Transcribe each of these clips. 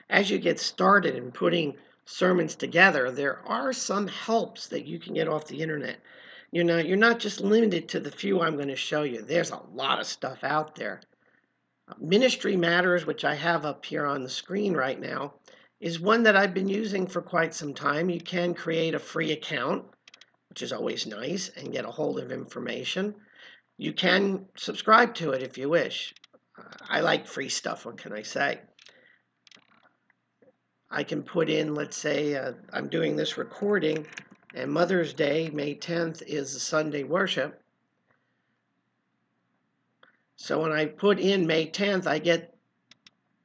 as you get started in putting sermons together, there are some helps that you can get off the internet. You're not just limited to the few I'm going to show you. There's a lot of stuff out there. Ministry Matters, which I have up here on the screen right now, is one that I've been using for quite some time. You can create a free account, which is always nice, and get a hold of information. You can subscribe to it if you wish. I like free stuff, what can I say? I can put in, let's say, I'm doing this recording, and Mother's Day, May 10th, is the Sunday worship. So when I put in May 10th, I get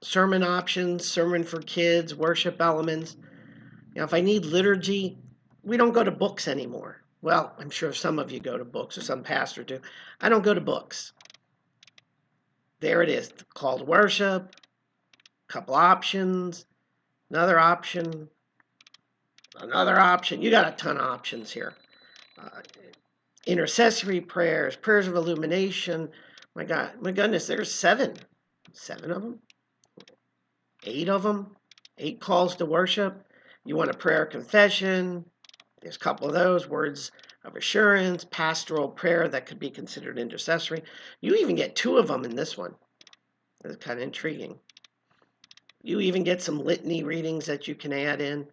sermon options, sermon for kids, worship elements. If I need liturgy, we don't go to books anymore. Well, I'm sure some of you go to books, or some pastors do. I don't go to books. There it is, called worship, couple options, another option, another option. You got a ton of options here. Intercessory prayers, prayers of illumination. My goodness, there's seven of them, 8 of them, 8 calls to worship. You want a prayer confession, there's a couple of those, words of assurance, pastoral prayer that could be considered intercessory. You even get 2 of them in this one. That's kind of intriguing. You even get some litany readings that you can add in.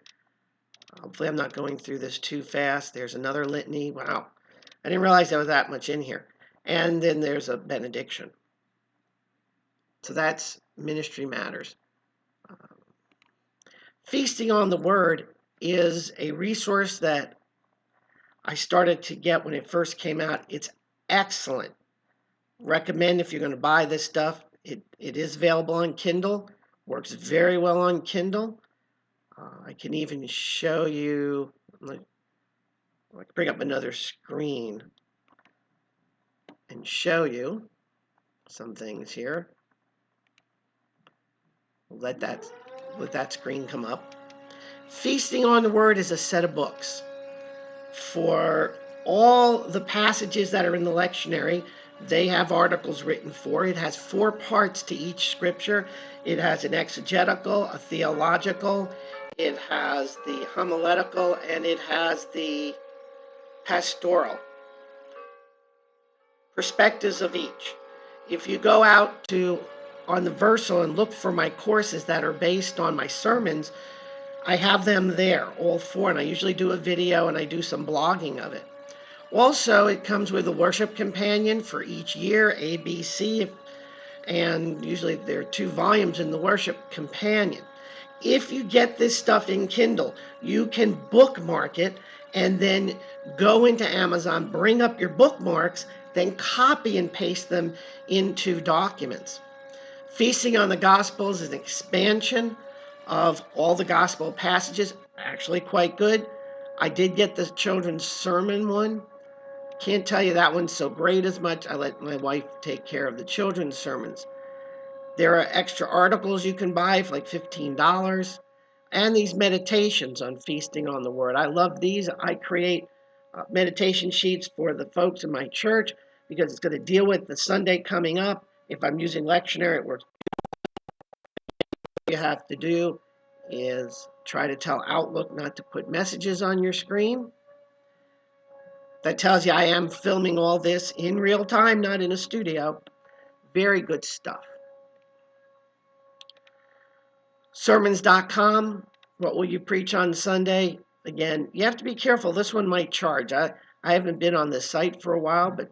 Hopefully I'm not going through this too fast. There's another litany. Wow. I didn't realize there was that much in here. And then there's a benediction. So that's Ministry Matters. Feasting on the Word is a resource that I started to get when it first came out. It's excellent. Recommend if you're going to buy this stuff. It is available on Kindle. Works very well on Kindle. I can even show you. I can bring up another screen and show you some things here. Let that screen come up. Feasting on the Word is a set of books. For all the passages that are in the lectionary, they have articles written for. It has 4 parts to each scripture. It has an exegetical, a theological, it has the homiletical, and it has the pastoral. Perspectives of each. If you go out on the Versal and look for my courses that are based on my sermons, I have them there, all 4, and I usually do a video and I do some blogging of it. Also, it comes with a worship companion for each year, A, B, C, and usually there are 2 volumes in the worship companion. If you get this stuff in Kindle, you can bookmark it and then go into Amazon, bring up your bookmarks, then copy and paste them into documents. Feasting on the Gospels is an expansion of all the gospel passages, actually quite good. I did get the children's sermon one. Can't tell you that one's so great as much. I let my wife take care of the children's sermons. There are extra articles you can buy for like $15. And these meditations on feasting on the Word. I love these. I create meditation sheets for the folks in my church because it's going to deal with the Sunday coming up. If I'm using lectionary, it works. What you have to do is try to tell Outlook not to put messages on your screen. That tells you I am filming all this in real time, not in a studio. Very good stuff. Sermons.com. What will you preach on Sunday? Again, you have to be careful. This one might charge. I haven't been on this site for a while, but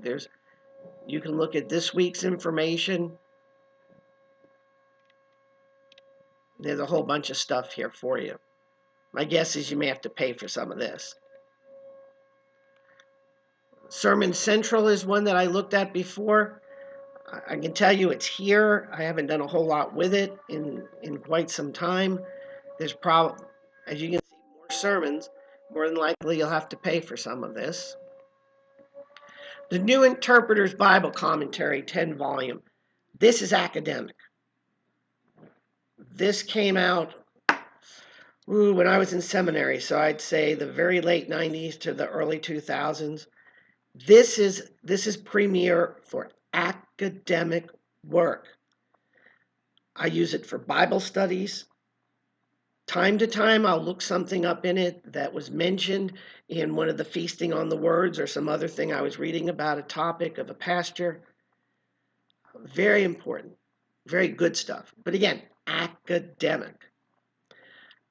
you can look at this week's information. There's a whole bunch of stuff here for you. My guess is you may have to pay for some of this. Sermon Central is one that I looked at before. I can tell you it's here. I haven't done a whole lot with it in quite some time. There's probably, as you can see, more sermons. More than likely, you'll have to pay for some of this. The New Interpreter's Bible Commentary, 10 volume. This is academic. This came out when I was in seminary, so I'd say the very late 90s to the early 2000s. This is premier for academic work. I use it for Bible studies. time to time, I'll look something up in it that was mentioned in one of the Feasting on the Words or some other thing I was reading about a topic of a pasture. Very important, very good stuff. But again, academic.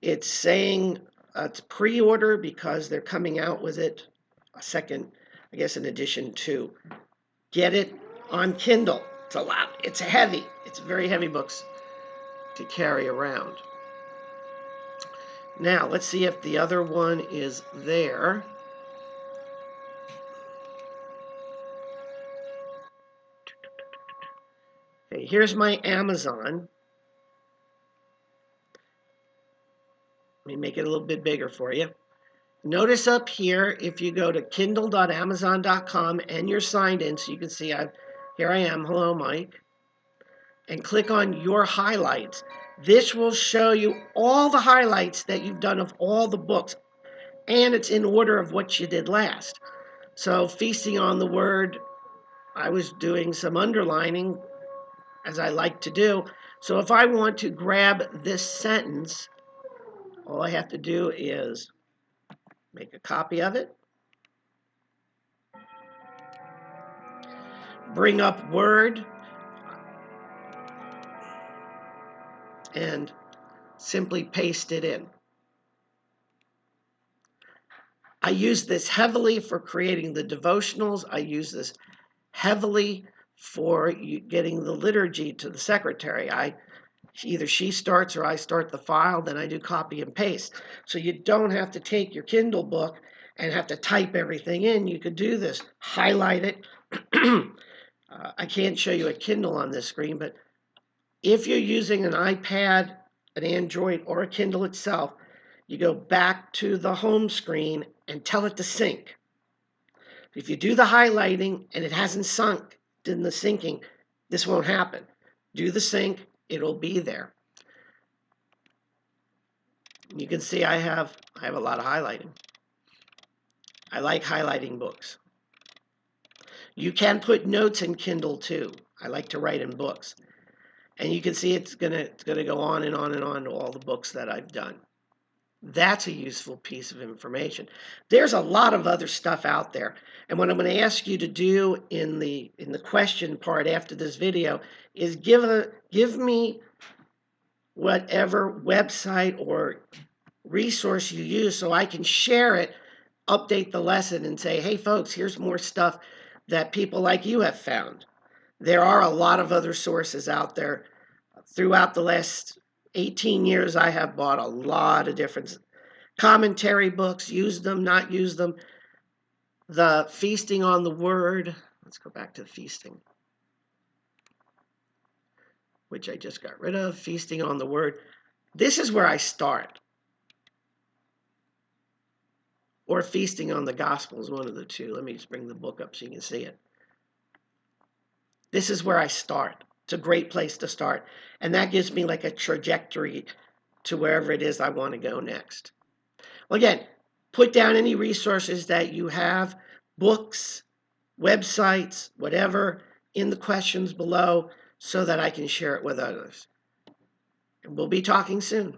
It's saying it's pre-order because they're coming out with it a second, I guess, in addition to get it on Kindle. It's a lot. It's heavy. It's very heavy books to carry around. Now, let's see if the other one is there. Okay, here's my Amazon. Let me make it a little bit bigger for you. Notice up here, if you go to kindle.amazon.com and you're signed in, so you can see here I am, hello Mike, and click on your highlights. This will show you all the highlights that you've done of all the books, and it's in order of what you did last. So Feasting on the Word, I was doing some underlining, as I like to do. So if I want to grab this sentence, all I have to do is make a copy of it, bring up Word, and simply paste it in. I use this heavily for creating the devotionals. I use this heavily for getting the liturgy to the secretary. Either she starts or I start the file, then I do copy and paste. So you don't have to take your Kindle book and have to type everything in. You could do this, highlight it. I can't show you a Kindle on this screen, but if you're using an iPad, an Android, or a Kindle itself, you go back to the home screen and tell it to sync. If you do the highlighting and it hasn't sunk in the syncing, this won't happen. Do the sync, it'll be there. You can see I have a lot of highlighting. I like highlighting books. You can put notes in Kindle too. I like to write in books. And you can see it's gonna go on and on and on to all the books that I've done. That's a useful piece of information. There's a lot of other stuff out there. And what I'm going to ask you to do in the question part after this video is give me whatever website or resource you use so I can share it, update the lesson, and say, hey folks, here's more stuff that people like you have found. There are a lot of other sources out there. Throughout the last 18 years, I have bought a lot of different commentary books, used them, not used them. The Feasting on the Word, let's go back to the Feasting, which I just got rid of, Feasting on the Word. This is where I start. Or Feasting on the Gospels, one of the two. Let me just bring the book up so you can see it. This is where I start. It's a great place to start. And that gives me like a trajectory to wherever it is I want to go next. Well, again, put down any resources that you have, books, websites, whatever, in the questions below so that I can share it with others. And we'll be talking soon.